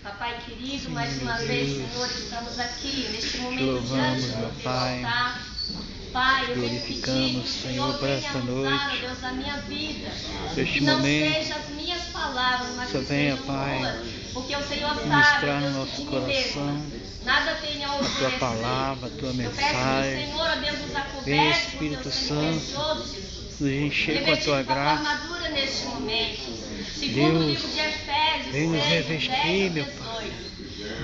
Papai querido, Sim, mais uma meu vez, Deus. Senhor, estamos aqui neste momento louvamos, diante meu do teu Pai. altar. Pai, eu venho pedir que Glorificamos, o Senhor, Senhor por venha esta usar, ó noite. Deus, a minha vida. Este Que não momento, sejam as minhas palavras, mas só que venha, sejam Pai, tuas. Porque o Senhor sabe, ministrar ó no Deus, nosso que de mim coração mesma nada tenho a a Tua oferecer. palavra, a Tua Eu peço que o mensagem. Senhor, ó Deus, nos Vem, acoverte com Espírito teu sangue Santo, precioso, Jesus. nos encher com a Tua Revestido com a tua graça. armadura neste momento. Segundo o Deus, livro de Efésios vem nos 6, 10 revestir, ao meu 18. Pai,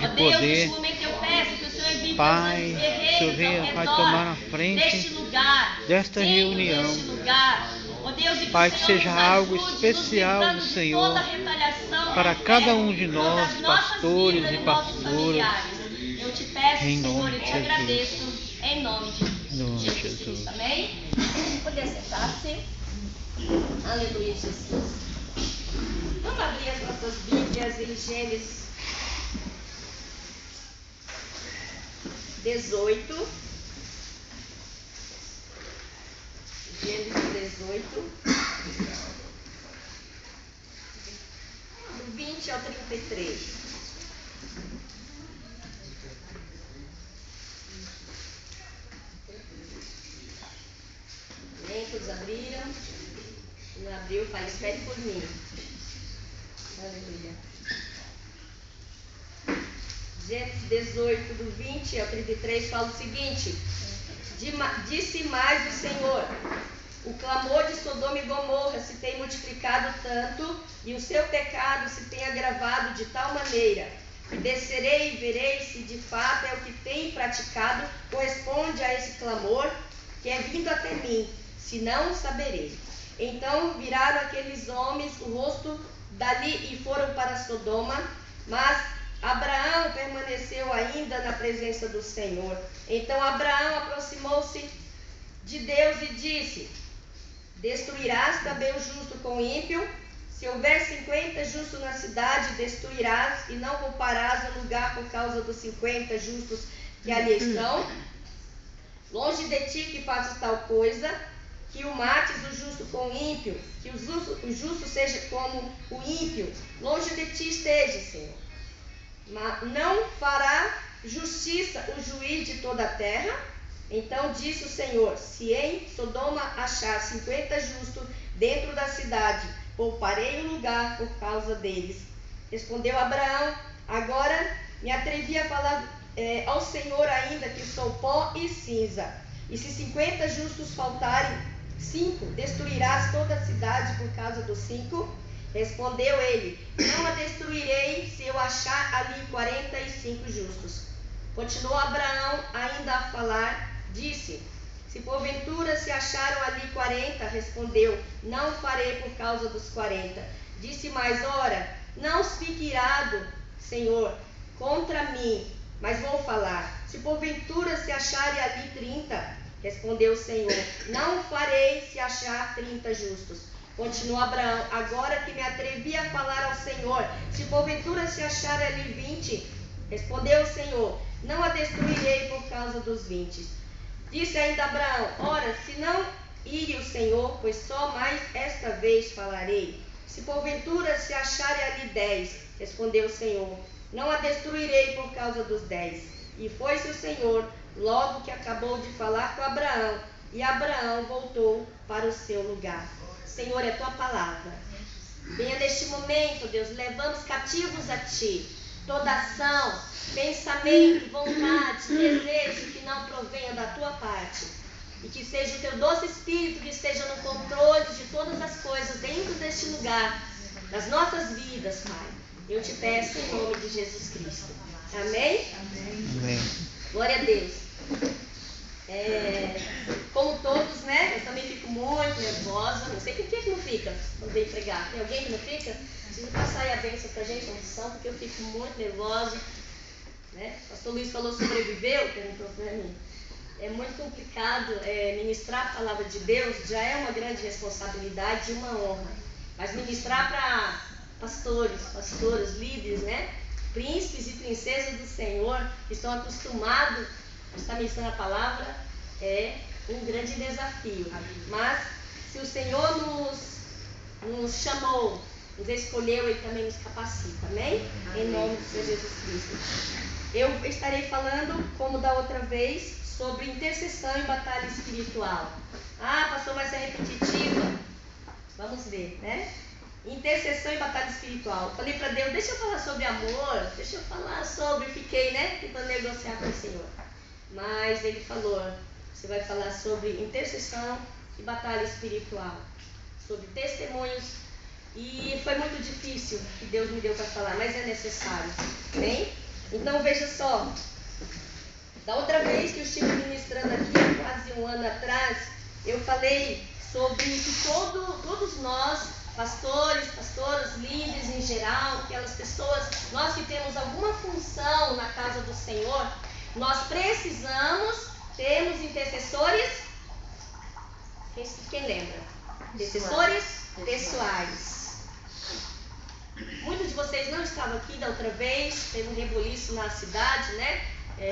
Ó de Deus, poder. neste momento eu peço que o Senhor envie Pai, teus anjos o guerreiros Senhor venha, ao Pai, tomar na redor frente deste lugar, desta dentro reunião. deste lugar. Ó Deus, e que Pai, o que Senhor seja nos algo ajude, especial nos do livrando de Senhor toda retaliação para do cada inferno um de contra nós, as nossas pastores vidas e e nossos pastoras, familiares. Eu te peço, em Senhor, nome e de te Jesus. agradeço em nome de Em nome de Jesus Jesus. Cristo. Amém? Poder sentar-se. Aleluia, Jesus. Vamos abrir as nossas Bíblias em Gênesis 18. Gênesis 18. Do 20 ao 33. Amém? Todos abriram? Não abriu, Pai, espere por mim. Aleluia. Gênesis 18, do 20 ao 33, fala o seguinte: Disse mais o Senhor: o clamor de Sodoma e Gomorra se tem multiplicado tanto, e o seu pecado se tem agravado de tal maneira, que descerei e verei se de fato é o que tem praticado, corresponde a esse clamor que é vindo até mim, se não saberei. Então viraram aqueles homens o rosto dali e foram para Sodoma, mas Abraão permaneceu ainda na presença do Senhor. Então Abraão aproximou-se de Deus e disse: destruirás também o justo com o ímpio? Se houver 50 justos na cidade, destruirás e não pouparás o lugar por causa dos 50 justos que ali estão? Longe de ti que faças tal coisa, que o mates o justo com o ímpio, que o justo seja como o ímpio. Longe de ti esteja, Senhor. Mas não fará justiça o juiz de toda a terra? Então disse o Senhor: se em Sodoma achar 50 justos dentro da cidade, pouparei o lugar por causa deles. Respondeu Abraão: agora me atrevi a falar ao Senhor ainda que sou pó e cinza. E se 50 justos faltarem, 5, destruirás toda a cidade por causa dos 5? Respondeu ele: não a destruirei se eu achar ali 45 justos. Continuou Abraão ainda a falar, disse: se porventura se acharam ali 40, respondeu: não farei por causa dos 40. Disse mais: ora, não fique irado, Senhor, contra mim, mas vou falar. Se porventura se acharem ali 30, respondeu o Senhor: não farei se achar 30 justos. Continuou Abraão: agora que me atrevi a falar ao Senhor, se porventura se acharem ali 20, respondeu o Senhor: não a destruirei por causa dos 20. Disse ainda Abraão: ora, se não ire o Senhor, pois só mais esta vez falarei. Se porventura se acharem ali 10, respondeu o Senhor: não a destruirei por causa dos 10. E foi-se o Senhor, logo que acabou de falar com Abraão, e Abraão voltou para o seu lugar. Senhor, é a tua palavra. Venha neste momento, Deus, levamos cativos a ti toda ação, pensamento, vontade, desejo que não provenha da tua parte. E que seja o teu doce Espírito que esteja no controle de todas as coisas dentro deste lugar, das nossas vidas, Pai. Eu te peço em nome de Jesus Cristo. Amém? Amém. Glória a Deus. Como todos, né? Eu também fico muito nervosa. Não sei por que não fica quando vem pregar. Tem alguém que não fica? Precisa passar aí a bênção pra gente, a unção, porque eu fico muito nervosa. Né? O pastor Luiz falou sobreviveu, perguntou para mim. É muito complicado ministrar a palavra de Deus, já é uma grande responsabilidade e uma honra. Mas ministrar para pastores, pastoras, líderes, né? Príncipes e princesas do Senhor, que estão acostumados a estar ministrando a palavra, é um grande desafio. Mas se o Senhor nos chamou, nos escolheu, Ele também nos capacita, amém? Em nome do Senhor Jesus Cristo. Eu estarei falando, como da outra vez, sobre intercessão e batalha espiritual. Ah, pastor, vai ser repetitiva. Vamos ver, né? Intercessão e batalha espiritual. Eu falei para Deus, deixa eu falar sobre amor, deixa eu falar sobre... Fiquei, né, tentando negociar com o Senhor. Mas Ele falou, você vai falar sobre intercessão e batalha espiritual. Sobre testemunhos. E foi muito difícil que Deus me deu para falar, mas é necessário. Bem? Então veja só. Da outra vez que eu estive ministrando aqui, quase um ano atrás, eu falei sobre que todos nós, pastores, pastoras, líderes em geral, aquelas pessoas, nós que temos alguma função na casa do Senhor, nós precisamos termos intercessores. Quem lembra? Intercessores pessoais. Muitos de vocês não estavam aqui da outra vez, teve um rebuliço na cidade, né?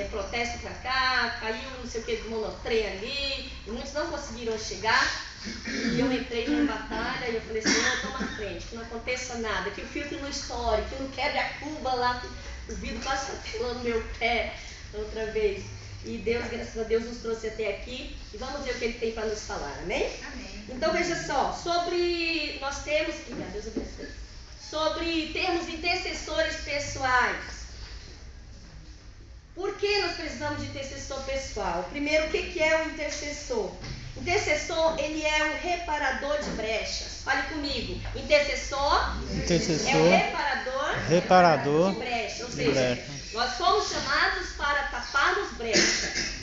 Protesto para cá, caiu não sei o que do monotrem ali, e muitos não conseguiram chegar. E eu entrei numa batalha e eu falei, Senhor, toma à frente, que não aconteça nada, que o filtro não estoure, que não quebre a cuba lá, o vidro quase atelou no meu pé outra vez. E Deus, graças a Deus, nos trouxe até aqui e vamos ver o que Ele tem para nos falar, amém? Amém. Então veja só, nós temos, Deus abençoe, sobre termos intercessores pessoais. Por que nós precisamos de intercessor pessoal? Primeiro, o que é o intercessor? Intercessor, ele é um reparador de brechas. Fale comigo. Intercessor é um reparador de brechas. Ou seja, nós fomos chamados para taparmos brechas.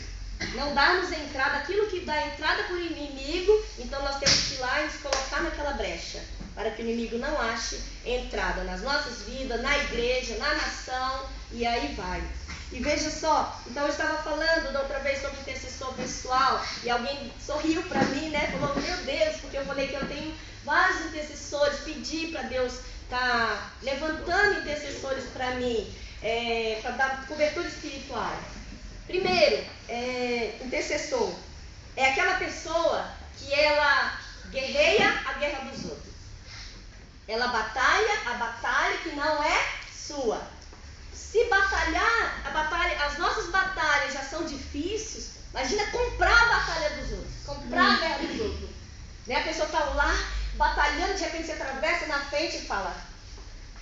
Não darmos entrada, aquilo que dá entrada para o inimigo, então nós temos que ir lá e nos colocar naquela brecha, para que o inimigo não ache entrada nas nossas vidas, na igreja, na nação, e aí vai. E veja só, então eu estava falando da outra vez sobre intercessor pessoal, e alguém sorriu para mim, né? Falou, meu Deus, porque eu falei que eu tenho vários intercessores, pedi para Deus estar levantando intercessores para mim, para dar cobertura espiritual. Primeiro, intercessor é aquela pessoa que ela guerreia a guerra dos outros. Ela batalha a batalha que não é sua. Se batalhar, as nossas batalhas já são difíceis, imagina comprar a batalha dos outros, comprar a guerra dos outros. Né? A pessoa está lá, batalhando, de repente você atravessa na frente e fala,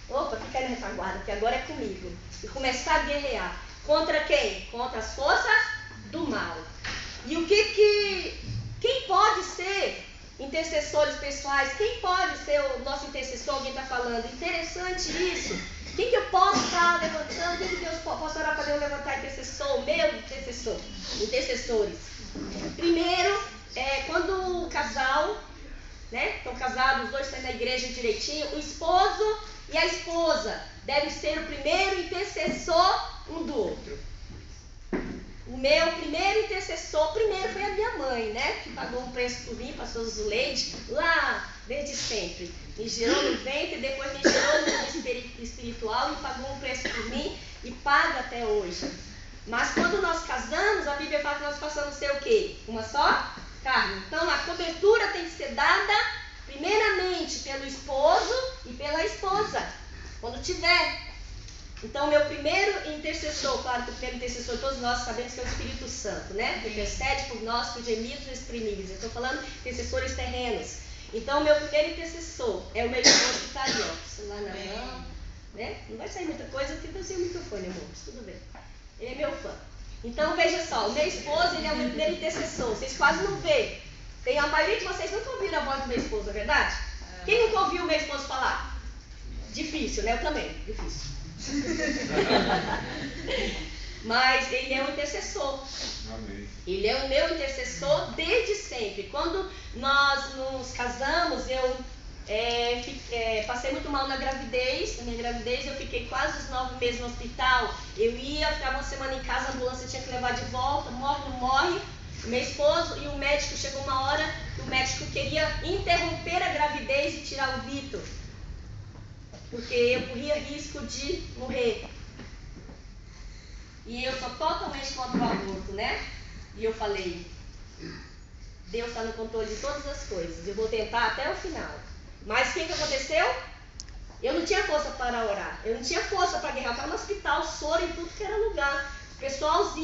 opa, fica aí na retaguarda, que agora é comigo. E começar a guerrear. Contra quem? Contra as forças do mal. E quem pode ser intercessores pessoais? Quem pode ser o nosso intercessor? Alguém está falando, interessante isso. Quem que eu posso estar levantando? Quem que Deus posso orar para Deus levantar intercessor? Meu intercessor. Intercessores. Primeiro, quando o casal, né? Estão casados, os dois estão na igreja direitinho, o esposo e a esposa devem ser o primeiro intercessor um do outro. O meu primeiro intercessor, primeiro foi a minha mãe, né? Que pagou um preço por mim, pastor Zuleide, lá desde sempre. Me gerou no ventre, depois me gerou no mundo espiritual e pagou um preço por mim e paga até hoje. Mas quando nós casamos, a Bíblia fala que nós passamos a ser o quê? Uma só carne. Então a cobertura tem que ser dada primeiramente pelo esposo e pela esposa, quando tiver. Então, meu primeiro intercessor, claro que o primeiro intercessor, todos nós sabemos que é o Espírito Santo, né? Que intercede por nós, por gemidos exprimíveis. Eu estou falando de intercessores terrenos. Então, meu primeiro intercessor é o meu esposo que está ali, ó. Celular na mão, né? Não vai sair muita coisa, porque eu sei o microfone, amor. Tudo bem. Ele é meu fã. Então, veja só, o meu esposo, ele é o meu primeiro intercessor. Vocês quase não veem. A maioria de vocês nunca ouviram a voz do meu esposo, não é verdade? Quem nunca ouviu o meu esposo falar? Difícil, né? Eu também, difícil. Mas ele é um intercessor. Amém. Ele é o meu intercessor desde sempre. Quando nós nos casamos, eu passei muito mal na minha gravidez, eu fiquei quase os 9 meses no hospital. Eu ficava uma semana em casa, a ambulância tinha que levar de volta, morre, não morre. Meu esposo e o médico, chegou uma hora que o médico queria interromper a gravidez e tirar o Vitor, porque eu corria risco de morrer. E eu sou totalmente contra o aborto, né? E eu falei, Deus está no controle de todas as coisas, eu vou tentar até o final. Mas o que aconteceu? Eu não tinha força para orar, eu não tinha força para guerrear. Eu estava no hospital, soro em tudo que era lugar. O pessoal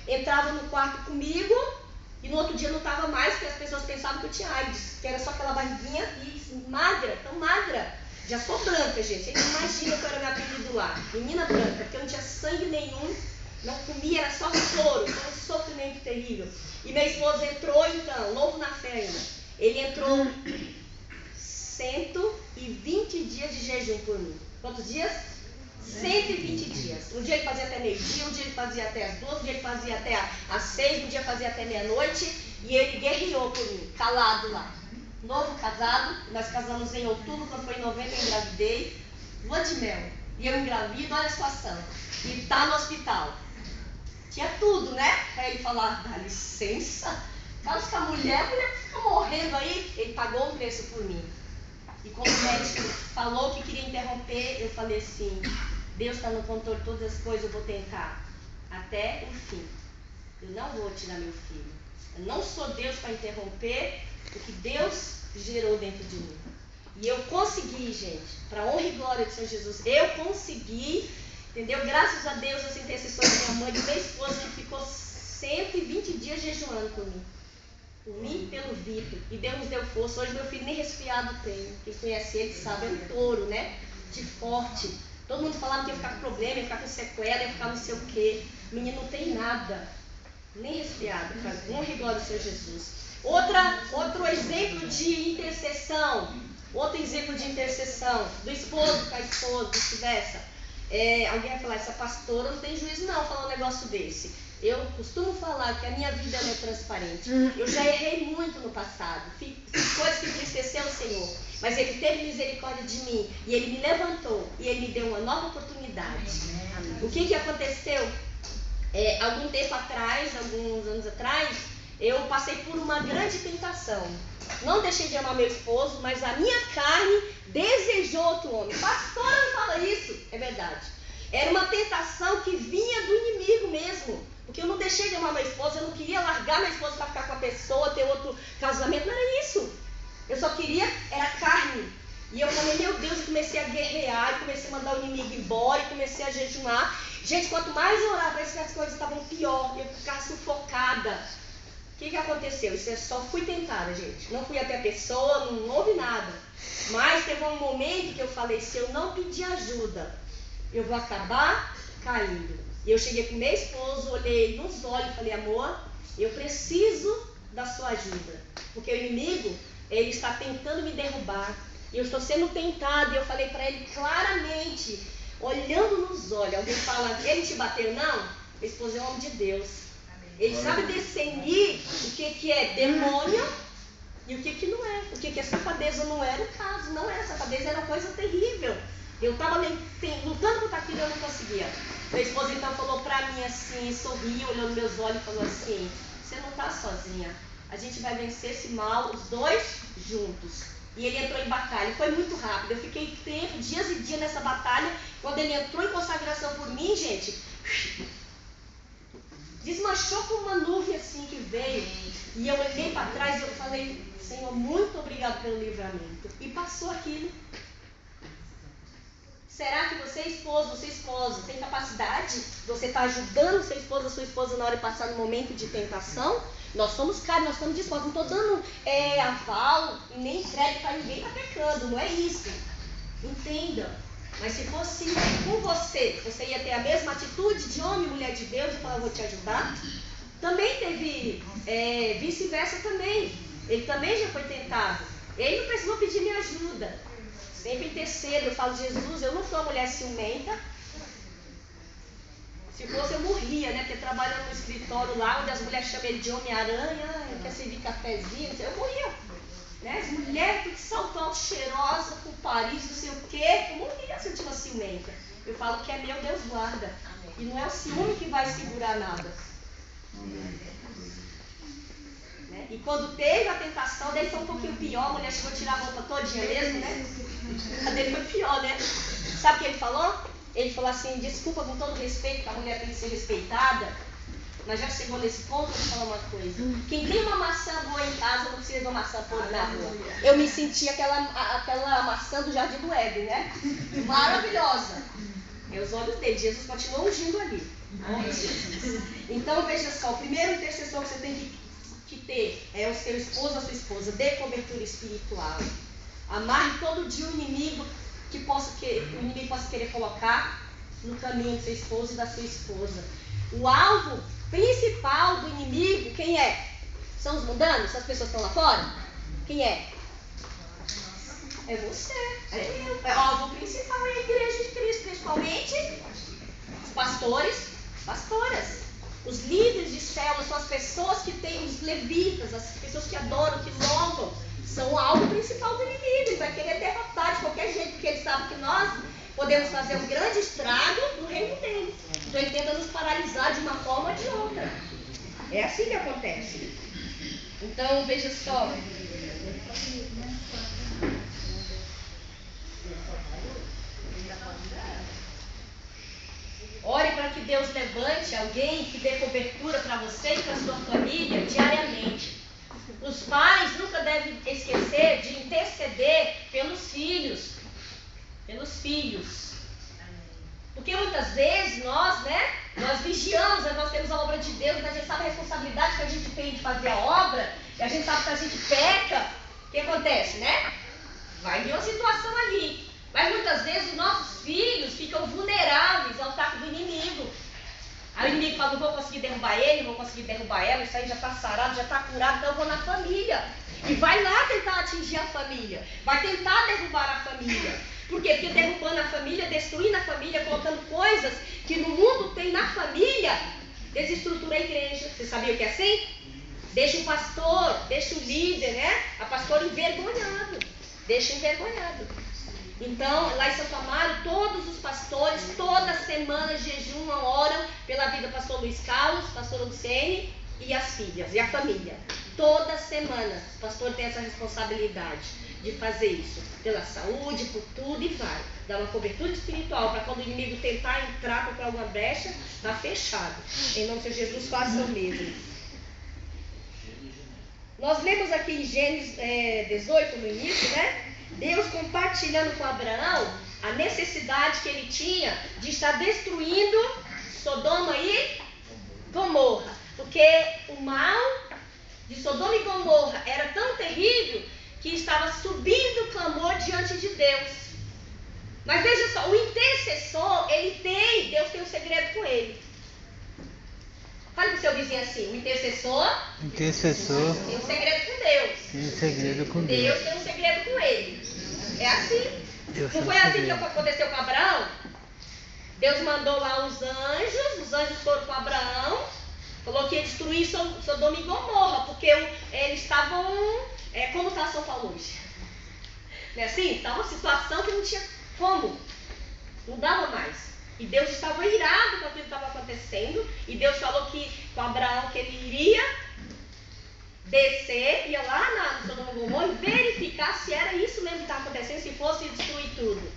entrava no quarto comigo e no outro dia não estava mais, porque as pessoas pensavam que eu tinha AIDS, que era só aquela barriguinha e magra, tão magra. Já sou branca, gente. Vocês imaginam que eu era meu apelido lá. Menina branca, porque eu não tinha sangue nenhum, não comia, era só soro, foi um sofrimento terrível. E meu esposo entrou então, novo na fé ainda. Ele entrou 120 dias de jejum por mim. Quantos dias? 120 dias. Um dia ele fazia até meio-dia, um dia ele fazia até as 2, um dia ele fazia até às 6, um dia fazia até meia-noite. E ele guerreou por mim, calado lá. Novo casado, nós casamos em outubro, quando foi em novembro eu engravidei. Lua de mel. E eu engravido, olha a situação. E tá no hospital. Tinha tudo, né? Para ele falar, dá licença. Caso que a mulher fica morrendo aí, ele pagou o preço por mim. E quando o médico falou que queria interromper, eu falei assim, Deus está no controle de todas as coisas, eu vou tentar até o fim. Eu não vou tirar meu filho. Eu não sou Deus para interromper o que Deus gerou dentro de mim. E eu consegui, gente, para a honra e glória de Senhor Jesus, eu consegui, entendeu? Graças a Deus, essa intercessão da minha mãe e do meu esposo, que ficou 120 dias jejuando por mim. Por mim e pelo Vitor. E Deus nos deu força. Hoje meu filho nem resfriado tem. Quem conhece ele sabe, é um touro, né? De forte. Todo mundo falava que ia ficar com problema, ia ficar com sequela, ia ficar não sei o quê. O menino não tem nada. Nem resfriado. Honra e glória ao Senhor Jesus. Outro exemplo de intercessão. Outro exemplo de intercessão. Do esposo com a esposa, vice-versa. Alguém vai falar, essa pastora não tem juízo não falar um negócio desse. Eu costumo falar que a minha vida não é transparente. Eu já errei muito no passado. Fiz coisas que entristeceu o Senhor. Mas Ele teve misericórdia de mim. E Ele me levantou. E Ele me deu uma nova oportunidade. O que aconteceu? Algum tempo atrás, alguns anos atrás, eu passei por uma grande tentação. Não deixei de amar meu esposo, mas a minha carne desejou outro homem. Pastora não fala isso. É verdade. Era uma tentação que vinha do inimigo mesmo. Porque eu não deixei de amar minha esposa, eu não queria largar minha esposa para ficar com a pessoa, ter outro casamento, não era isso. Eu só queria, era carne. E eu falei, meu Deus, eu comecei a guerrear, e comecei a mandar o inimigo embora, e comecei a jejuar. Gente, quanto mais eu orava, parece que as coisas estavam pior, eu ficava sufocada. O que aconteceu? Isso eu só fui tentada, gente. Não fui até a pessoa, não houve nada. Mas teve um momento que eu falei, se eu não pedir ajuda, eu vou acabar caindo. E eu cheguei para o meu esposo, olhei nos olhos e falei, amor, eu preciso da sua ajuda. Porque o inimigo, ele está tentando me derrubar. E eu estou sendo tentada. E eu falei para ele claramente, olhando nos olhos. Alguém fala, ele te bateu? Não. Meu esposo é um homem de Deus. Ele sabe discernir o que é demônio e o que não é. O que é safadeza não era o caso. Não era safadeza, era uma coisa terrível. Eu estava lutando contra aquilo e eu não conseguia. Meu esposo então falou para mim assim, sorriu, olhou nos meus olhos e falou assim, você não está sozinha, a gente vai vencer esse mal, os dois juntos. E ele entrou em batalha, foi muito rápido, eu fiquei tempo, dias e dias nessa batalha. Quando ele entrou em consagração por mim, gente, desmanchou com uma nuvem assim que veio. E eu olhei para trás e eu falei, Senhor, muito obrigado pelo livramento. E passou aquilo. Será que você esposa, tem capacidade? Você está ajudando seu esposo, a sua esposa na hora de passar no momento de tentação? Nós somos caros, nós estamos dispostos. Não estou dando aval e nem crédito para ninguém está pecando, não é isso. Entenda. Mas se fosse com você ia ter a mesma atitude de homem e mulher de Deus e falar, eu vou te ajudar? Também teve vice-versa também. Ele também já foi tentado. Ele não precisou pedir minha ajuda. Sempre intercedo, eu falo, Jesus, eu não sou uma mulher ciumenta. Se fosse eu morria, né? Porque trabalhando no escritório lá, onde as mulheres chamam ele de Homem-Aranha, quer servir cafezinho, eu morria. Né? As mulheres tudo saltando, cheirosa, com Paris, não sei o quê. Eu morria se eu tivesse ciumenta. Eu falo que é meu, Deus guarda. E não é o ciúme que vai segurar nada. Né? E quando teve a tentação, dele foi um pouquinho pior, a mulher chegou a tirar a roupa todinha mesmo, né? A dele foi pior, né? Sabe o que ele falou? Ele falou assim, desculpa com todo respeito, que a mulher tem que ser respeitada. Mas já chegou nesse ponto, eu vou falar uma coisa. Quem tem uma maçã boa em casa não precisa de uma maçã podre na rua. Eu me senti aquela maçã do Jardim do Éden, né? Maravilhosa. E os olhos dele, Jesus continua ungindo ali. Então veja só, o primeiro intercessor que você tem que ter é o seu esposo, a sua esposa. Dê cobertura espiritual. Amarre todo dia o inimigo que o inimigo possa querer colocar no caminho do seu esposo e da sua esposa. O alvo principal do inimigo, quem é? São os mundanos? São as pessoas que estão lá fora? Quem é? É você, é eu. O alvo principal é a igreja de Cristo, principalmente os pastores, pastoras. Os líderes de célula são as pessoas que têm os levitas, as pessoas que adoram, que louvam. São o alvo principal do inimigo. Ele vai querer derrotar de qualquer jeito, porque ele sabe que nós podemos fazer um grande estrago no reino dele. Então ele tenta nos paralisar de uma forma ou de outra. É assim que acontece. Então veja só. Ore para que Deus levante alguém que dê cobertura para você e para a sua família diariamente. Os pais nunca devem esquecer de interceder pelos filhos. Pelos filhos. Porque muitas vezes nós vigiamos, nós temos a obra de Deus, mas a gente sabe a responsabilidade que a gente tem de fazer a obra, e a gente sabe que a gente peca. O que acontece, né? Vai vir uma situação ali. Mas muitas vezes os nossos filhos ficam vulneráveis ao ataque do inimigo. Aí o inimigo fala, não vou conseguir derrubar ele, não vou conseguir derrubar ela, isso aí já está sarado, já está curado, então eu vou na família. E vai lá tentar atingir a família, vai tentar derrubar a família. Por quê? Porque derrubando a família, destruindo a família, colocando coisas que no mundo tem na família, desestrutura a igreja. Você sabia o que é assim? Deixa o pastor, deixa o líder, né? A pastora envergonhado. Deixa envergonhado. Então, lá em Santo Amaro, todos os pastores, toda semana jejuam, oram pela vida do pastor Luiz Carlos, pastor Luciene e as filhas, e a família. Toda semana, o pastor tem essa responsabilidade de fazer isso. Pela saúde, por tudo e vai. Dar uma cobertura espiritual para quando o inimigo tentar entrar por alguma brecha, está fechado. Em nome de Jesus, faça o mesmo. Nós lemos aqui em Gênesis 18, no início, né? Deus compartilhando com Abraão a necessidade que ele tinha de estar destruindo Sodoma e Gomorra. Porque o mal de Sodoma e Gomorra era tão terrível que estava subindo o clamor diante de Deus. Mas veja só, o intercessor, Deus tem um segredo com ele. Fale para o seu vizinho assim, o intercessor tem um segredo com Deus. Tem um segredo com Deus. Deus tem um segredo com ele. É assim. Não foi assim que aconteceu com Abraão? Deus mandou lá os anjos foram com Abraão, falou que ia destruir Sodoma e Gomorra, porque eles estavam, como está São Paulo hoje? Não é assim? Estava uma situação que não tinha como, não dava mais. E Deus estava irado com aquilo que estava acontecendo, e Deus falou com Abraão que ele iria descer, ia lá no Sodoma e Gomorra e verificar se era isso mesmo que estava acontecendo, se fosse destruir tudo.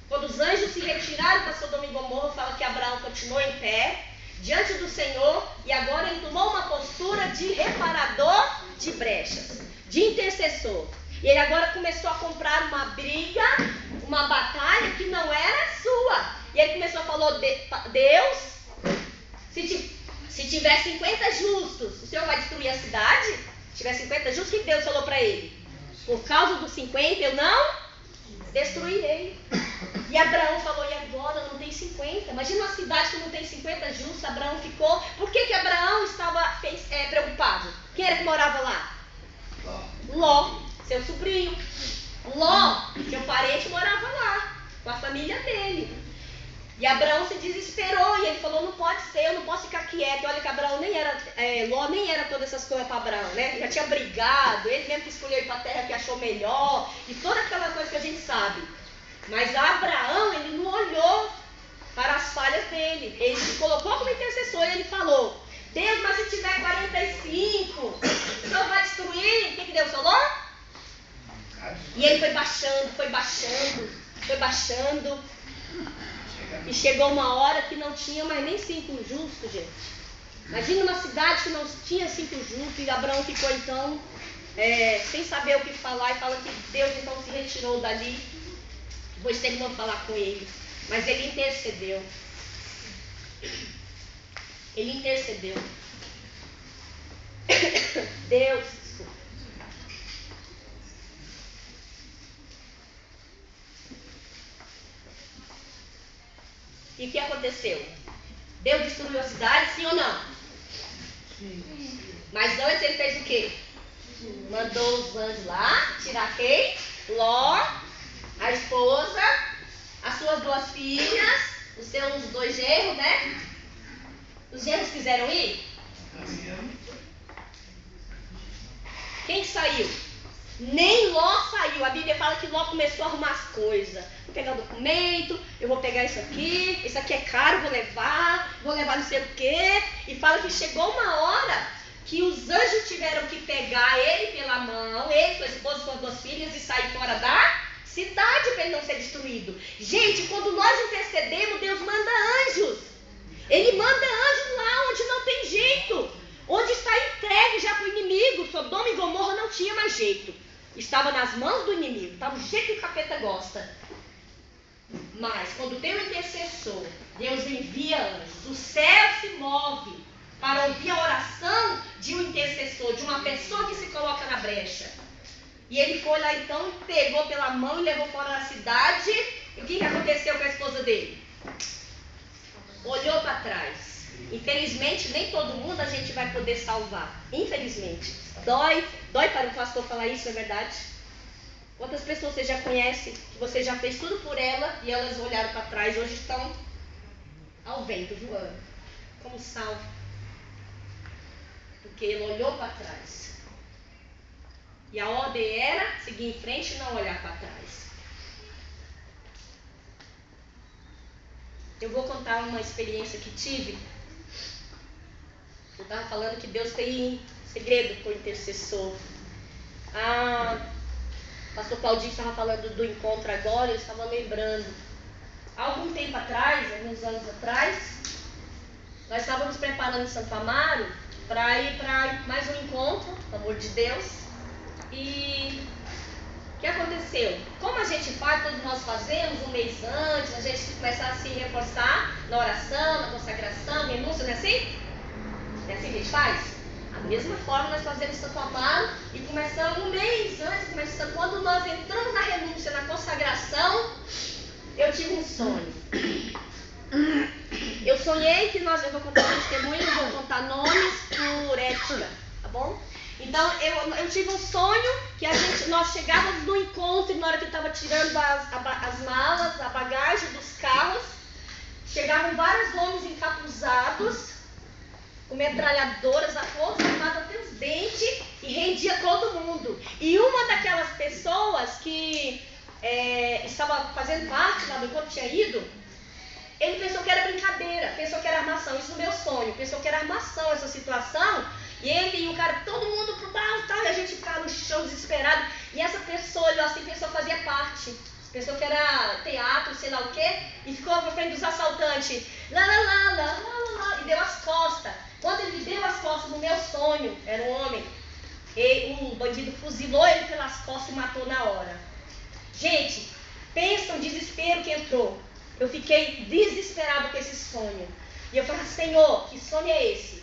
Quando os anjos se retiraram para Sodoma e Gomorra, fala que Abraão continuou em pé, diante do Senhor, e agora ele tomou uma postura de reparador de brechas, de intercessor. E ele agora começou a comprar uma briga, uma batalha que não era sua. E ele começou a falar, Deus, se tiver 50 justos, o Senhor vai destruir a cidade? Se tiver 50 justos, o que Deus falou para ele? Por causa dos 50 eu não destruirei. E Abraão falou, e agora não tem 50? Imagina uma cidade que não tem 50 justos. Abraão ficou. Por que Abraão estava preocupado? Quem era que morava lá? Ló, seu sobrinho. Ló, seu parente, morava lá, com a família dele. E Abraão se desesperou e ele falou, não pode ser, eu não posso ficar quieto. Olha que Abraão Ló nem era todas essas coisas para Abraão, né? Ele já tinha brigado, ele mesmo que escolheu ir para a terra que achou melhor, e toda aquela coisa que a gente sabe. Mas Abraão, ele não olhou para as falhas dele. Ele se colocou como intercessor e ele falou, Deus, mas se tiver 45, o Senhor vai destruir. O que Deus falou? E ele foi baixando. E chegou uma hora que não tinha mais nem 5 justos, gente. Imagina uma cidade que não tinha 5 juntos e Abraão ficou então sem saber o que falar e fala que Deus então se retirou dali. Depois terminou de falar com ele. Mas ele intercedeu. Ele intercedeu. Deus, desculpa. E o que aconteceu? Deus destruiu a cidade, sim ou não? Sim. Mas antes ele fez o quê? Mandou os anjos lá, tirar quem? Ló, a esposa, as suas 2 filhas, os seus 2 genros, né? Os genros quiseram ir? Quem saiu? Nem Ló saiu. A Bíblia fala que Ló começou a arrumar as coisas. Vou pegar o documento, eu vou pegar isso aqui é caro, vou levar não sei o quê. E fala que chegou uma hora que os anjos tiveram que pegar ele pela mão, ele, sua esposa, suas 2 filhas, e sair fora da cidade para ele não ser destruído. Gente, quando nós intercedemos, Deus manda anjos. Ele manda anjos lá onde não tem jeito. Onde está entregue já para o inimigo. Sodoma e Gomorra não tinha mais jeito. Estava nas mãos do inimigo. Estava do jeito que o capeta gosta. Mas quando tem um intercessor, Deus envia anjos. O céu se move para ouvir a oração de um intercessor, de uma pessoa que se coloca na brecha. E ele foi lá então, pegou pela mão e levou fora da cidade. E o que aconteceu com a esposa dele? Olhou para trás. Infelizmente, nem todo mundo a gente vai poder salvar. Infelizmente. Dói para o pastor falar isso, é verdade? Quantas pessoas você já conhece, que você já fez tudo por ela e elas olharam para trás, hoje estão ao vento, voando, como salvo. Porque ele olhou para trás. E a ordem era seguir em frente e não olhar para trás. Eu vou contar uma experiência que tive. Eu estava falando que Deus tem segredo para o intercessor. O pastor Claudinho estava falando do encontro agora, eu estava lembrando. Há algum tempo atrás, alguns anos atrás, nós estávamos preparando em Santo Amaro para ir para mais um encontro, pelo amor de Deus. E o que aconteceu? Como a gente faz, todos nós fazemos um mês antes, a gente começa a se reforçar na oração, na consagração, renúncia, não é assim? É assim que a gente faz? Da mesma forma nós fazemos Santo Amaro e começamos um mês antes, quando nós entramos na renúncia, na consagração, eu tive um sonho. Eu sonhei que eu vou contar um testemunho, não vou contar nomes por ética, tá bom? Então eu tive um sonho que nós chegávamos no encontro e na hora que eu estava tirando as malas, a bagagem dos carros, chegavam vários homens encapuzados, com metralhadoras, a força armada até os dentes e rendia todo mundo. E uma daquelas pessoas que estava fazendo parte lá do encontro, tinha ido, ele pensou que era brincadeira, pensou que era armação, isso no meu sonho, pensou que era armação essa situação, e ele e o cara, todo mundo pro baixo, e a gente ficava no chão desesperado, e essa pessoa olhou assim, pensou que fazia parte, pensou que era teatro, sei lá o quê, e ficou pra frente dos assaltantes, lá, e deu as costas. Quando ele deu as costas no meu sonho, era um homem, e um bandido fuzilou ele pelas costas e matou na hora. Gente, pensa o desespero que entrou. Eu fiquei desesperado com esse sonho. E eu falei, Senhor, que sonho é esse?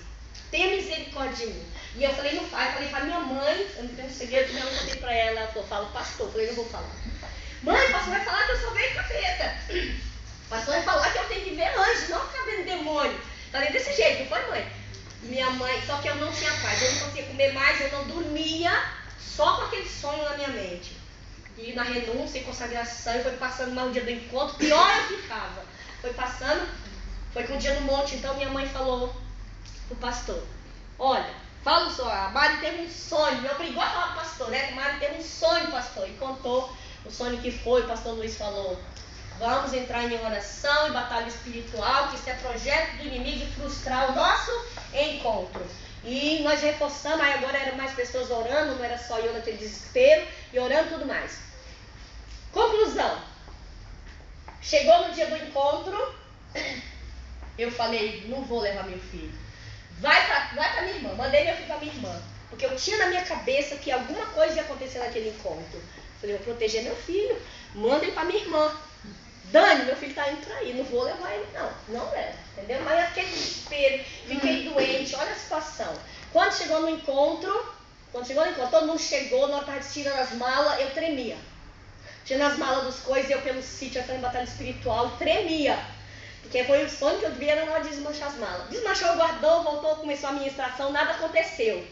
Tenha misericórdia de mim. E eu falei, não faz. Eu falei para minha mãe, eu não tenho um segredo, eu não contei para ela. Ela falou, fala o pastor. Eu falei, não vou falar. Mãe, o pastor vai falar que eu sou velho capeta. O pastor vai falar que eu tenho que ver anjo, não ficar vendo demônio. Falei desse jeito, não foi, mãe? Minha mãe, só que eu não tinha paz. Eu não conseguia comer mais, eu não dormia, só com aquele sonho na minha mente. E na renúncia e consagração, e foi passando mais um dia do encontro, pior eu ficava. Foi passando, foi com um dia no monte, então minha mãe falou pro pastor, olha, fala o sonho, a Mari teve um sonho, me obrigou a falar pro pastor, né? A Mari teve um sonho, pastor, e contou o sonho que foi, o pastor Luiz falou, vamos entrar em oração e batalha espiritual, que isso é projeto do inimigo de frustrar o nosso encontro. E nós reforçamos, aí agora eram mais pessoas orando, não era só eu naquele desespero, e orando tudo mais. Conclusão. Chegou no dia do encontro, eu falei, não vou levar meu filho. vai pra minha irmã. Mandei meu filho pra minha irmã. Porque eu tinha na minha cabeça que alguma coisa ia acontecer naquele encontro. Falei, vou proteger meu filho. Manda ele pra minha irmã. Dani, meu filho tá indo pra aí, não vou levar ele não. Não leva, entendeu? Mas aquele desespero, fiquei doente, olha a situação. Quando chegou no encontro, todo mundo chegou, nós estávamos tirando as malas, eu tremia. Tirando as malas dos coisas, eu pelo sítio, eu fazendo batalha espiritual, tremia. Porque foi o sonho que eu devia era na hora de desmanchar as malas. Desmanchou, guardou, voltou, começou a ministração, nada aconteceu.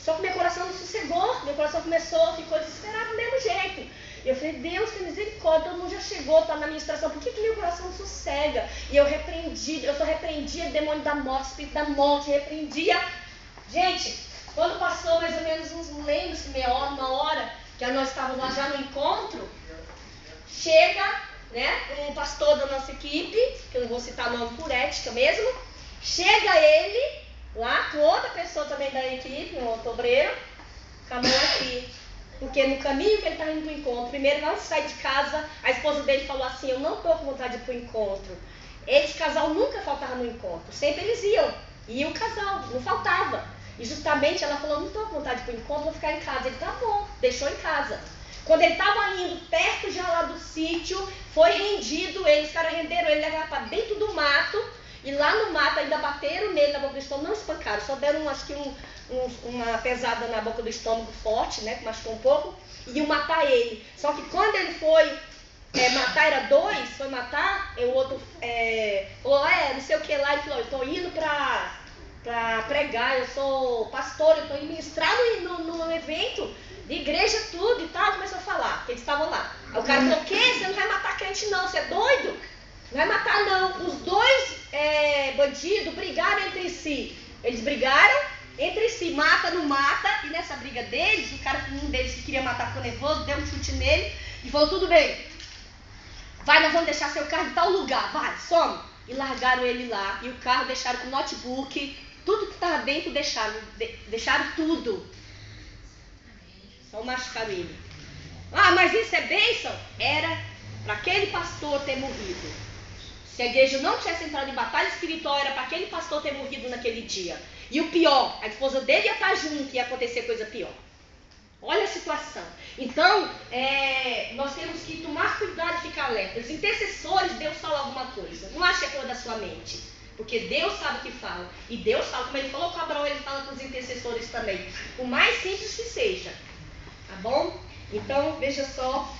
Só que meu coração não sossegou, meu coração ficou desesperado do mesmo jeito. Eu falei, Deus, tem misericórdia, todo mundo já chegou, está na ministração, por que meu coração não sossega? E eu só repreendia demônio da morte, espírito da morte, repreendia. Gente, quando passou mais ou menos uns lembros, meia hora, uma hora, que nós estávamos lá já no encontro, chega, né, um pastor da nossa equipe, que eu não vou citar o nome por ética mesmo, chega ele lá com outra pessoa também da equipe, um outro obreiro, com a mão aqui. Porque no caminho que ele estava indo para o encontro, primeiro não sai de casa, a esposa dele falou assim, eu não estou com vontade de ir para o encontro. Esse casal nunca faltava no encontro, sempre eles iam. E o casal, não faltava. E justamente ela falou, não estou com vontade de ir para o encontro, vou ficar em casa. Ele, tá bom, deixou em casa. Quando ele estava indo perto já lá do sítio, foi rendido, os caras renderam ele, levaram para dentro do mato. E lá no mato ainda bateram nele na boca do estômago, não espancaram, só deram acho que uma pesada na boca do estômago forte, né, que machucou um pouco, e iam matar ele. Só que quando ele foi matar, era dois, foi matar, o outro falou, não sei o que lá, ele falou, eu estou indo para pregar, eu sou pastor, eu estou indo ministrar no evento de igreja, tudo e tal, começou a falar, porque eles estavam lá. Aí o cara falou, o quê? Você não vai matar crente não, você é doido? Não vai matar não. Os dois bandidos brigaram entre si. Eles brigaram entre si, mata, não mata. E nessa briga deles, um deles que queria matar ficou nervoso, deu um chute nele e falou, tudo bem, vai, nós vamos deixar seu carro em tal lugar, vai, some. E largaram ele lá. E o carro deixaram com o notebook, tudo que estava dentro deixaram tudo. Só machucaram ele. Ah, mas isso é bênção? Era para aquele pastor ter morrido. Se a igreja não tivesse entrado em batalha espiritual, era para aquele pastor ter morrido naquele dia. E o pior, a esposa dele ia estar junto e ia acontecer coisa pior. Olha a situação. Então, nós temos que tomar cuidado e ficar alerta. Os intercessores, Deus fala alguma coisa. Não acha que é coisa da sua mente. Porque Deus sabe o que fala. E Deus fala, como ele falou com Abraão, ele fala com os intercessores também. O mais simples que seja. Tá bom? Então, veja só.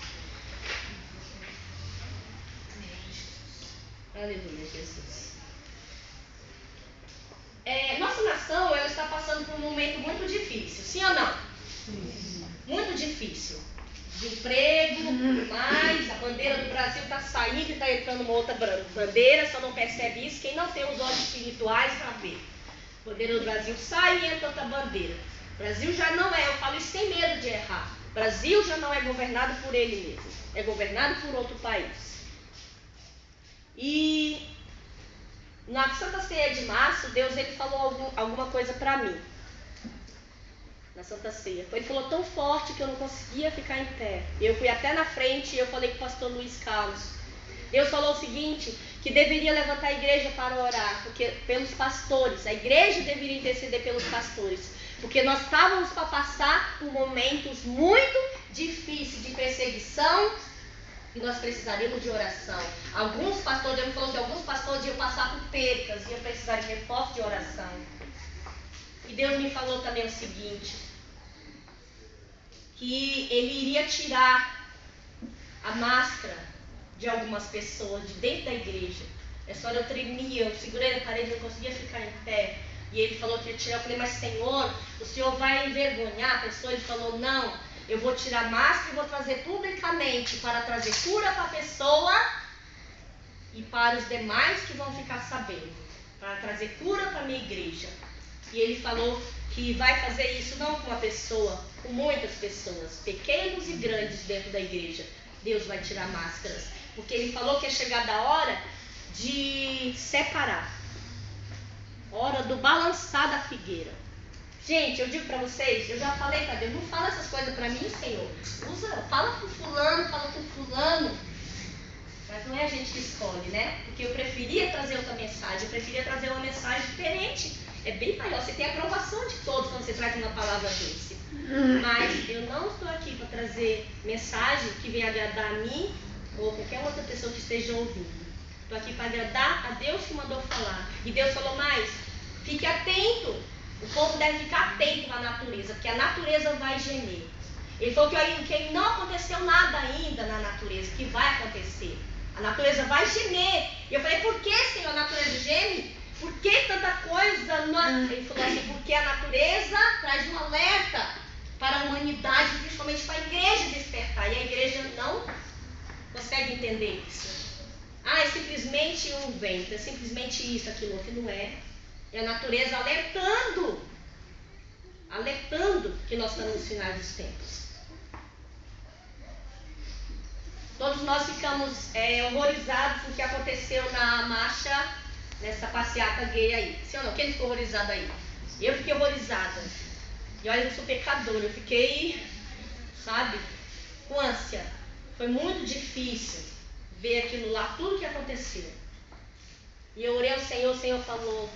Aleluia, Jesus. Nossa nação, ela está passando por um momento muito difícil, sim ou não? Muito difícil. Desemprego, mais, a bandeira do Brasil está saindo e está entrando uma outra bandeira, só não percebe isso quem não tem os olhos espirituais para ver. A bandeira do Brasil sai e entra outra bandeira. O Brasil já não eu falo isso sem medo de errar. O Brasil já não é governado por ele mesmo, é governado por outro país. E na Santa Ceia de março, Deus ele falou alguma coisa para mim. Na Santa Ceia. Ele falou tão forte que eu não conseguia ficar em pé. Eu fui até na frente e eu falei com o pastor Luiz Carlos. Deus falou o seguinte, que deveria levantar a igreja para orar, porque pelos pastores. A igreja deveria interceder pelos pastores. Porque nós estávamos para passar por momentos muito difíceis de perseguição. E nós precisaríamos de oração. Alguns pastores, Deus me falou que alguns pastores iam passar por percas, iam precisar de reforço de oração. E Deus me falou também o seguinte, que Ele iria tirar a máscara de algumas pessoas de dentro da igreja. Essa hora eu tremia, eu segurei na parede, eu não conseguia ficar em pé. E Ele falou que ia tirar. Eu falei, mas Senhor, o Senhor vai envergonhar a pessoa? Ele falou, não. Eu vou tirar a máscara e vou trazer publicamente para trazer cura para a pessoa e para os demais que vão ficar sabendo. Para trazer cura para a minha igreja. E ele falou que vai fazer isso não com uma pessoa, com muitas pessoas, pequenos e grandes dentro da igreja. Deus vai tirar máscaras. Porque ele falou que é chegada a hora de separar. Hora do balançar da figueira. Gente, eu digo para vocês, eu já falei para Deus, não fala essas coisas para mim, Senhor. Fala com fulano, fala com fulano. Mas não é a gente que escolhe, né? Porque eu preferia trazer outra mensagem, eu preferia trazer uma mensagem diferente. É bem maior, você tem a aprovação de todos quando você traz uma palavra desse. Mas eu não estou aqui para trazer mensagem que venha agradar a mim ou qualquer outra pessoa que esteja ouvindo. Estou aqui para agradar a Deus que mandou falar. E Deus falou mais, fique atento. O povo deve ficar atento à natureza, porque a natureza vai gemer. Ele falou que não aconteceu nada ainda na natureza, que vai acontecer. A natureza vai gemer. E eu falei, por que, Senhor, a natureza geme? Por que tanta coisa? Ele falou assim, porque a natureza traz um alerta para a humanidade, principalmente para a igreja despertar. E a igreja não consegue entender isso. É simplesmente um vento, é simplesmente isso, aquilo, que não é. É a natureza alertando que nós estamos nos finais dos tempos. Todos nós ficamos horrorizados com o que aconteceu na marcha, nessa passeata gay aí. Sim ou não? Quem ficou horrorizado aí? Eu fiquei horrorizada. E olha, eu sou pecadora, eu fiquei, com ânsia. Foi muito difícil ver aquilo lá, tudo que aconteceu. E eu orei ao Senhor, o Senhor falou.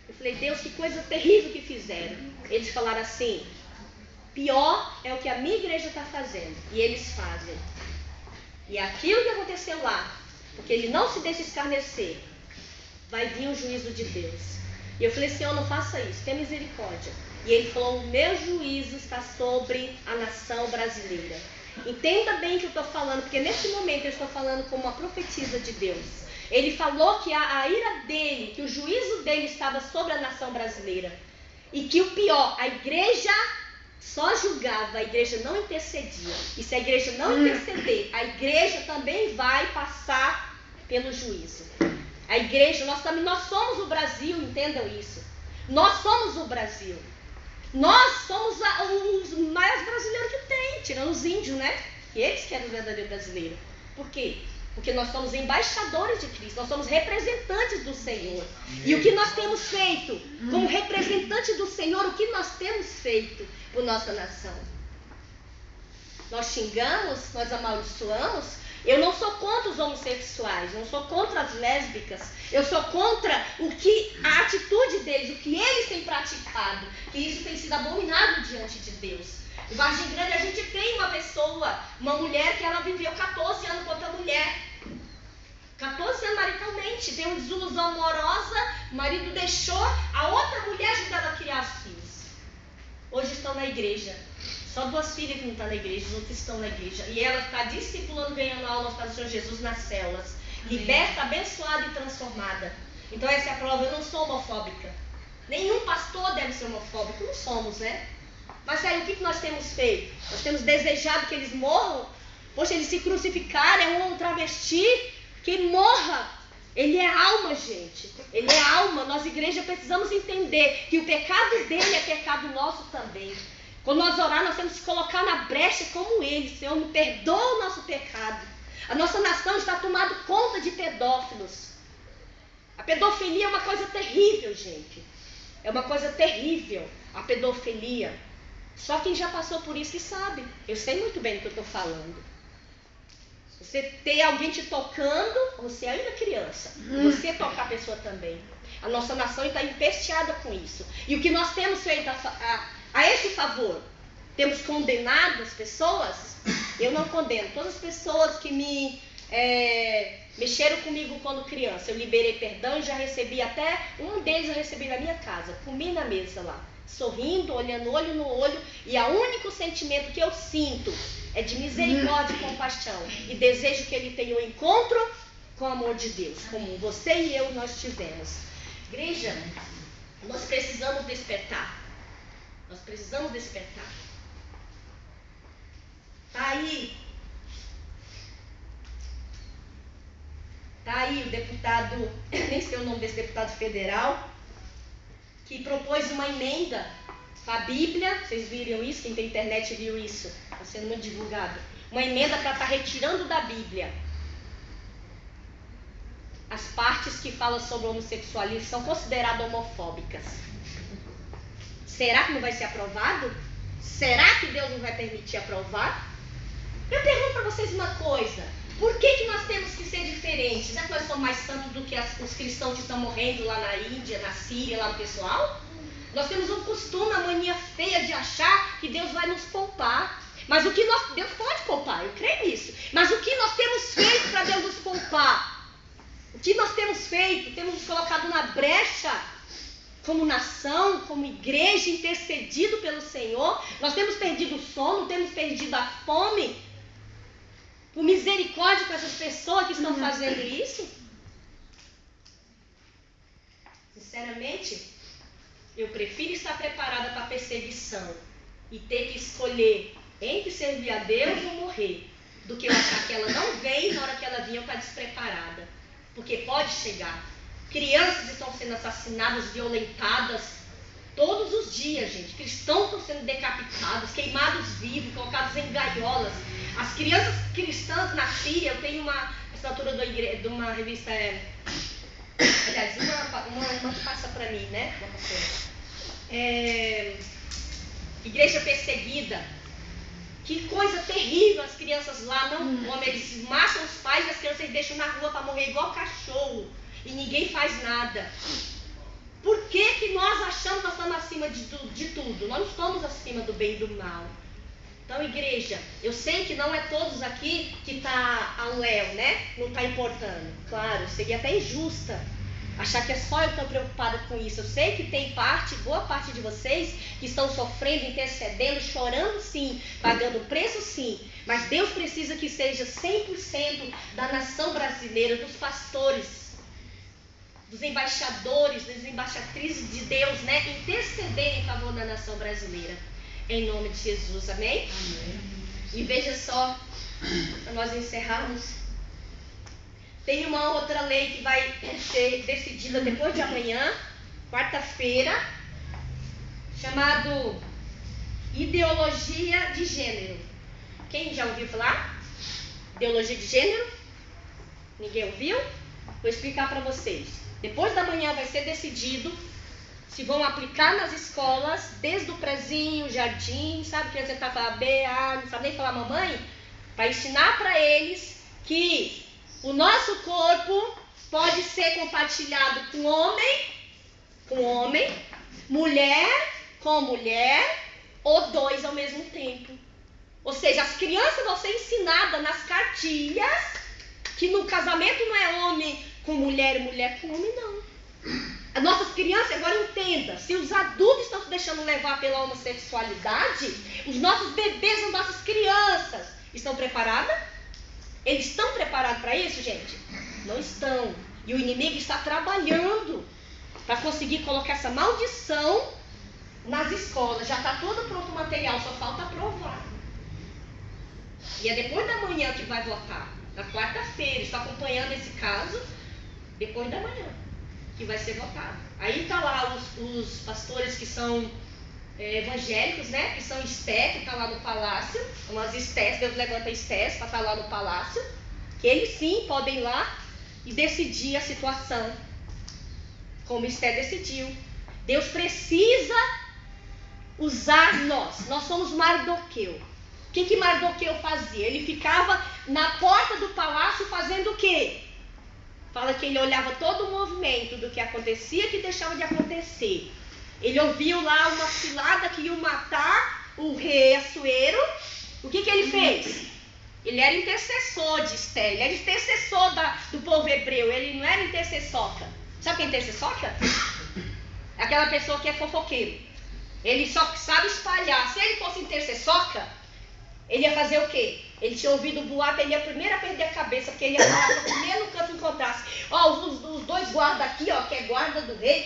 Eu falei, Deus, que coisa terrível que fizeram. Eles falaram assim, pior é o que a minha igreja está fazendo. E eles fazem. E aquilo que aconteceu lá, porque ele não se deixa escarnecer, vai vir o juízo de Deus. E eu falei, Senhor, não faça isso, tenha misericórdia. E ele falou, o meu juízo está sobre a nação brasileira. Entenda bem o que eu estou falando, porque nesse momento eu estou falando como uma profetisa de Deus. Ele falou que a ira dele, que o juízo dele estava sobre a nação brasileira. E que o pior, a igreja só julgava, a igreja não intercedia. E se a igreja não interceder, a igreja também vai passar pelo juízo. A igreja, nós somos o Brasil, entendam isso. Nós somos o Brasil. Nós somos os mais brasileiros que tem, tirando os índios, né? E eles que eram o verdadeiro brasileiro. Por quê? Porque nós somos embaixadores de Cristo, nós somos representantes do Senhor. E o que nós temos feito como representante do Senhor, o que nós temos feito por nossa nação? Nós xingamos, nós amaldiçoamos. Eu não sou contra os homossexuais, eu não sou contra as lésbicas, eu sou contra a atitude deles, o que eles têm praticado, que isso tem sido abominável diante de Deus. Em Vargem Grande a gente tem uma pessoa, uma mulher que ela viveu 14 anos com outra mulher. 14 anos maritalmente, tem uma desilusão amorosa, o marido deixou, a outra mulher ajudava a criar os filhos. Hoje estão na igreja. Só 2 filhas que não estão na igreja, os outros estão na igreja. E ela está discipulando, ganhando aula para o Senhor Jesus nas células. Liberta, abençoada e transformada. Então essa é a prova, eu não sou homofóbica. Nenhum pastor deve ser homofóbico, não somos, né? Mas aí o que nós temos feito? Nós temos desejado que eles morram. Poxa, eles se crucificaram, é um travesti, que morra. Ele é alma, gente. Ele é alma. Nós, igreja, precisamos entender que o pecado dele é pecado nosso também. Quando nós orar, nós temos que colocar na brecha como ele. Senhor, me perdoa o nosso pecado. A nossa nação está tomando conta de pedófilos. A pedofilia é uma coisa terrível, gente. É uma coisa terrível, a pedofilia. Só quem já passou por isso que sabe. Eu sei muito bem do que eu estou falando. Você ter alguém te tocando, você ainda é criança. Você tocar a pessoa também. A nossa nação está empesteada com isso. E o que nós temos feito a esse favor? Temos condenado as pessoas? Eu não condeno. Todas as pessoas que mexeram comigo quando criança, eu liberei perdão e já recebi até, um deles eu recebi na minha casa. Comi na mesa lá, sorrindo, olhando olho no olho. E o único sentimento que eu sinto é de misericórdia e compaixão. E desejo que ele tenha um encontro com o amor de Deus, como você e eu nós tivemos. Igreja, nós precisamos despertar. Nós precisamos despertar. Tá aí o deputado, nem sei o nome desse deputado federal, que propôs uma emenda para a Bíblia. Vocês viram isso? Quem tem internet viu isso. Está sendo muito divulgado. Uma emenda para estar retirando da Bíblia as partes que falam sobre o homossexualismo, são consideradas homofóbicas. Será que não vai ser aprovado? Será que Deus não vai permitir aprovar? Eu pergunto para vocês uma coisa. Por que nós temos que ser diferentes? Será que nós somos mais santos do que os cristãos que estão morrendo lá na Índia, na Síria, lá no pessoal? Nós temos um costume, a mania feia de achar que Deus vai nos poupar. Mas Deus pode poupar, eu creio nisso. Mas o que nós temos feito para Deus nos poupar? O que nós temos feito? Temos nos colocado na brecha como nação, como igreja, intercedido pelo Senhor. Nós temos perdido o sono, temos perdido a fome. Por misericórdia com essas pessoas que estão fazendo isso. Sinceramente, eu prefiro estar preparada para a perseguição e ter que escolher entre servir a Deus ou morrer, do que eu achar que ela não vem e na hora que ela vir eu estar despreparada. Porque pode chegar. Crianças estão sendo assassinadas, violentadas todos os dias, gente. Cristãos estão sendo decapitados, queimados vivos, colocados em gaiolas. As crianças cristãs na Síria, eu tenho uma assinatura de uma revista, aliás, uma que passa para mim, né? Igreja Perseguida. Que coisa terrível, as crianças lá não comem, eles matam os pais e as crianças deixam na rua para morrer igual cachorro. E ninguém faz nada. Por que nós achamos que nós estamos acima de tudo? Nós não estamos acima do bem e do mal. Então, igreja, eu sei que não é todos aqui que está ao léu, né? Não está importando. Claro, seria até injusta achar que é só eu estou preocupada com isso. Eu sei que tem boa parte de vocês que estão sofrendo, intercedendo, chorando sim, pagando preço sim. Mas Deus precisa que seja 100% da nação brasileira, dos pastores, dos embaixadores, das embaixatrizes de Deus, né? Intercederem em favor da nação brasileira. Em nome de Jesus, amém? Amém. E veja só, para nós encerrarmos, tem uma outra lei que vai ser decidida depois de amanhã, quarta-feira, chamado Ideologia de Gênero. Quem já ouviu falar? Ideologia de Gênero? Ninguém ouviu? Vou explicar para vocês. Depois da manhã vai ser decidido se vão aplicar nas escolas, desde o prezinho, jardim, sabe? Que você tá falando B, A, não sabe nem falar mamãe? Para ensinar para eles que o nosso corpo pode ser compartilhado com homem, mulher com mulher, ou dois ao mesmo tempo. Ou seja, as crianças vão ser ensinadas nas cartilhas que no casamento não é homem com mulher e mulher com homem, não. As nossas crianças, agora entenda, se os adultos estão se deixando levar pela homossexualidade, os nossos bebês, as nossas crianças, estão preparadas? Eles estão preparados para isso, gente? Não estão. E o inimigo está trabalhando para conseguir colocar essa maldição nas escolas. Já está todo pronto o material, só falta aprovar. E é depois da manhã que vai votar. Na quarta-feira, estou acompanhando esse caso, depois da manhã que vai ser votado. Aí está lá os pastores que são evangélicos, né? Que são estés, que está lá no palácio. Umas estés, Deus levanta estés para estar lá no palácio. Que eles sim podem ir lá e decidir a situação. Como Esté decidiu. Deus precisa usar nós. Nós somos Mardoqueu. O que Mardoqueu fazia? Ele ficava na porta do palácio fazendo o quê? Fala que ele olhava todo o movimento do que acontecia e que deixava de acontecer. Ele ouviu lá uma cilada que iam matar o rei Assuero. O que ele fez? Ele era intercessor de Esté, ele era intercessor do povo hebreu, ele não era intercessoca. Sabe o que é intercessoca? É aquela pessoa que é fofoqueiro. Ele só sabe espalhar. Se ele fosse intercessoca, ele ia fazer o quê? Ele tinha ouvido o boato, ele ia primeiro a perder a cabeça, porque ele ia falar para o primeiro canto encontrasse. Os dois guardas aqui, que é guarda do rei,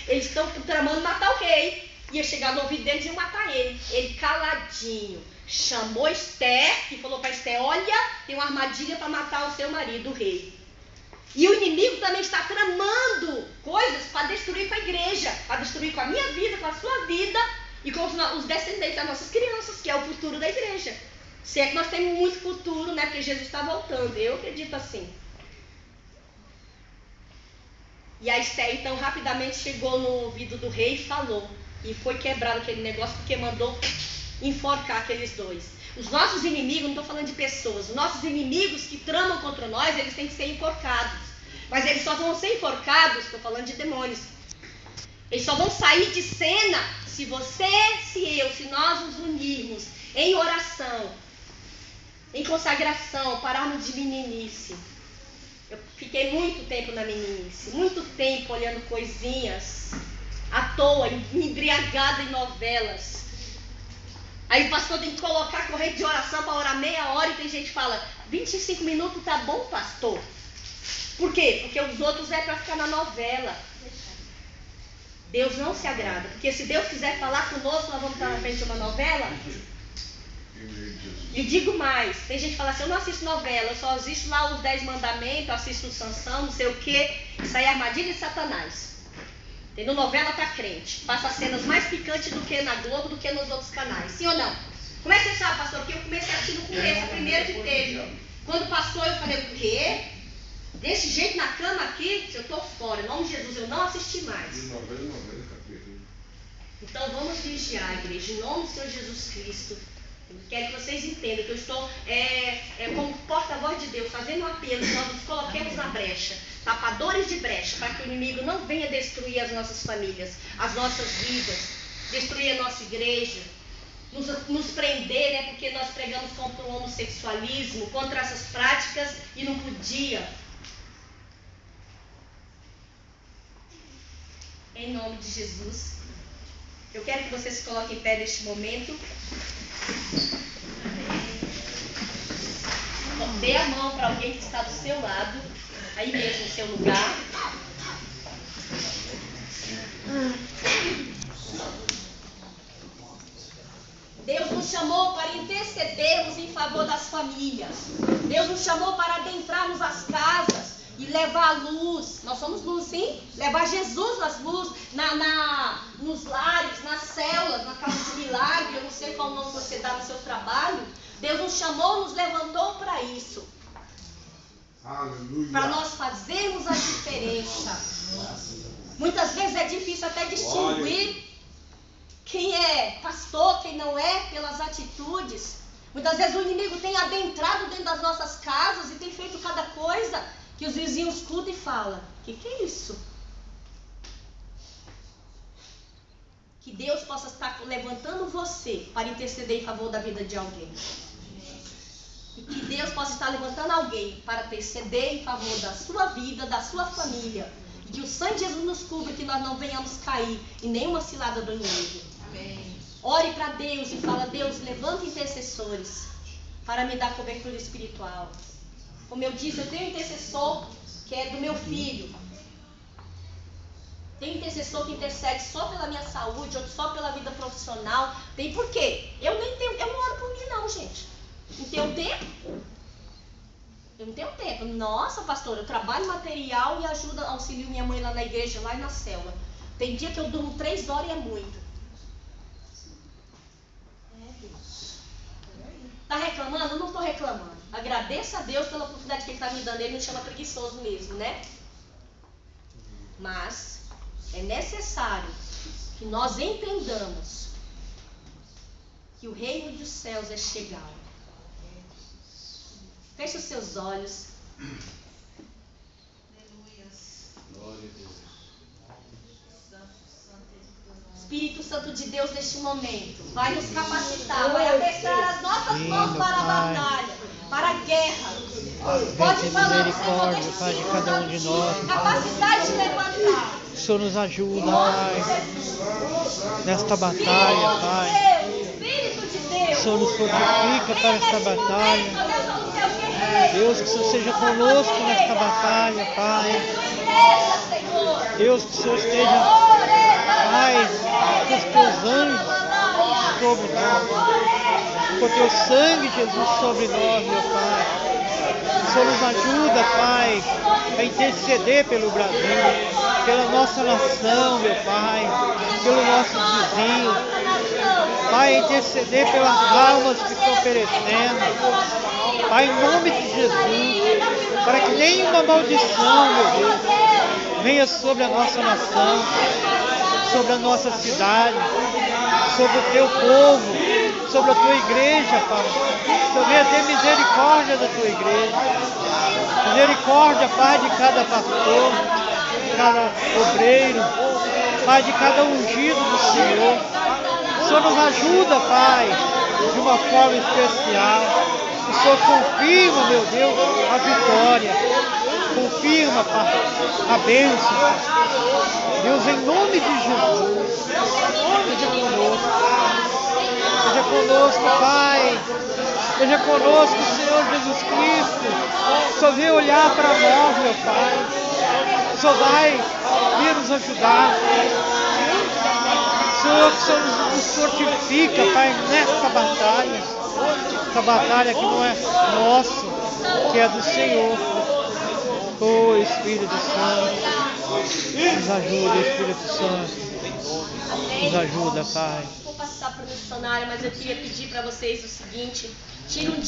eles estão tramando matar o rei. Ia chegar no ouvido deles e ia matar ele. Ele caladinho, chamou Esté e falou para Esté, olha, tem uma armadilha para matar o seu marido, o rei. E o inimigo também está tramando coisas para destruir com a igreja, para destruir com a minha vida, com a sua vida e com os descendentes das nossas crianças, que é o futuro da igreja. Se é que nós temos muito futuro, né? Porque Jesus está voltando. Eu acredito assim. E a Esté, então, rapidamente chegou no ouvido do rei e falou. E foi quebrado aquele negócio porque mandou enforcar aqueles dois. Os nossos inimigos, não estou falando de pessoas, os nossos inimigos que tramam contra nós, eles têm que ser enforcados. Mas eles só vão ser enforcados, estou falando de demônios. Eles só vão sair de cena se você, se nós nos unirmos em oração, em consagração, pararmos de meninice. Eu fiquei muito tempo na meninice, muito tempo olhando coisinhas à toa, embriagada em novelas. Aí o pastor tem que colocar corrente de oração para orar meia hora e tem gente que fala, 25 minutos tá bom, pastor. Por quê? Porque os outros é para ficar na novela. Deus não se agrada, porque se Deus quiser falar conosco, nós vamos estar na frente de uma novela. E digo mais, tem gente que fala assim, eu não assisto novela, eu só assisto lá os 10 mandamentos, assisto o Sansão, não sei o que. Isso aí é armadilha de Satanás. Entendeu? Novela para crente. Passa cenas mais picantes do que na Globo, do que nos outros canais. Sim ou não? Como é que você sabe, pastor? Porque eu comecei a assistir no começo, a primeira que teve. Quando passou, eu falei, o quê? Desse jeito na cama aqui, eu estou fora. Em nome de Jesus, eu não assisti mais. Então vamos vigiar, igreja. Em nome do Senhor Jesus Cristo. Eu quero que vocês entendam que eu estou como porta-voz de Deus, fazendo um apelo que nós nos coloquemos na brecha, tapadores de brecha, para que o inimigo não venha destruir as nossas famílias, as nossas vidas, destruir a nossa igreja, nos prender, né, porque nós pregamos contra o homossexualismo, contra essas práticas e não podia. Em nome de Jesus, eu quero que você se coloque em pé neste momento. Dê a mão para alguém que está do seu lado, aí mesmo no seu lugar. Deus nos chamou para intercedermos em favor das famílias. Deus nos chamou para adentrarmos as casas e levar a luz. Nós somos luz, sim? Levar Jesus nas luzes, nos lares, nas células, na casa de milagre. Eu não sei qual nome você dá no seu trabalho. Deus nos chamou, nos levantou para isso. Aleluia. Para nós fazermos a diferença. Muitas vezes é difícil até distinguir quem é pastor, quem não é, pelas atitudes. Muitas vezes o inimigo tem adentrado dentro das nossas casas e tem feito cada coisa que os vizinhos escutam e falam, que é isso? Que Deus possa estar levantando você para interceder em favor da vida de alguém. E que Deus possa estar levantando alguém para interceder em favor da sua vida, da sua família. E que o sangue de Jesus nos cubra, que nós não venhamos cair em nenhuma cilada do inimigo. Amém. Ore para Deus e fala, Deus, levanta intercessores para me dar cobertura espiritual. Como eu disse, eu tenho um intercessor que é do meu filho. Tem intercessor que intercede só pela minha saúde, outro só pela vida profissional. Tem por quê? Eu não oro por mim não, gente. Não tenho tempo. Eu não tenho tempo. Nossa, pastor, eu trabalho material e auxilio minha mãe lá na igreja, lá e na célula. Tem dia que eu durmo 3 horas e é muito. Está reclamando? Eu não estou reclamando. Agradeça a Deus pela oportunidade que Ele está me dando. Ele me chama preguiçoso mesmo, né? Mas é necessário que nós entendamos que o reino dos céus é chegado. Feche os seus olhos. Espírito Santo de Deus, neste momento, vai nos capacitar, vai adestrar as nossas mãos para a batalha, para a guerra. Pode falar, Senhor, deixe Pai, de cada um de nós. Capacidade de levantar. O Senhor nos ajuda, Pai, nesta batalha, Pai. Espírito de Deus. O Senhor nos fortifica para esta batalha. Deus, que o Senhor seja conosco nesta batalha, Pai. Deus, que o Senhor esteja, Pai, com os teus anjos sobre nós, com o teu sangue, Jesus, sobre nós, meu Pai. O Senhor nos ajuda, Pai, a interceder pelo Brasil, pela nossa nação, meu Pai, pelos nossos vizinhos. Pai, interceder pelas almas que estão perecendo. Pai, em nome de Jesus, para que nenhuma maldição, meu Deus, venha sobre a nossa nação, sobre a nossa cidade, sobre o teu povo. sobre a tua igreja, Pai. Senhor, venha ter misericórdia da tua igreja. Misericórdia, Pai, de cada pastor, de cada obreiro, Pai, de cada ungido do Senhor. O Senhor nos ajuda, Pai, de uma forma especial. O Senhor confirma, meu Deus, a vitória. Confirma, Pai, a bênção. Deus, em nome de Jesus, seja conosco. Seja conosco, Pai. Seja conosco, Senhor Jesus Cristo. O Senhor vem olhar para nós, meu Pai. O Senhor vai vir nos ajudar. Senhor, que o Senhor nos fortifica, Pai, nessa batalha. Essa batalha que não é nossa, que é do Senhor. Oh, Espírito Santo, nos ajuda, Espírito Santo. Nos ajuda, Pai. Vou passar para o missionário, mas eu queria pedir para vocês o seguinte: tire um dia.